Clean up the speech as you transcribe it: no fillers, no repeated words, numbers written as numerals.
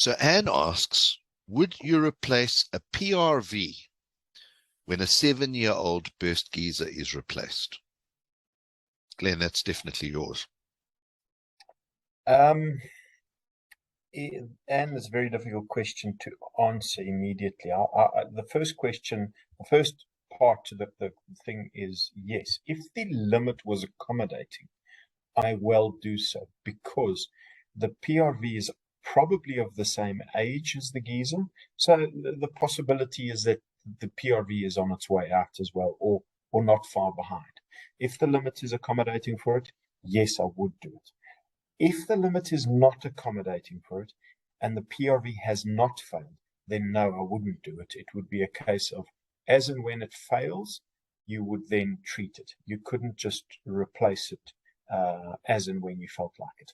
So Anne asks, would you replace a PRV when a 7-year-old burst geyser is replaced? Glenn, that's definitely yours. And it's a very difficult question to answer immediately. The first question, the first part to the thing is, yes, if the limit was accommodating, I will do so, because the PRV is probably of the same age as the geyser. So the possibility is that the PRV is on its way out as well, or not far behind. If the limit is accommodating for it, yes, I would do it. If the limit is not accommodating for it and the PRV has not failed, then no, I wouldn't do it. It would be a case of, as and when it fails, you would then treat it. You couldn't just replace it as and when you felt like it.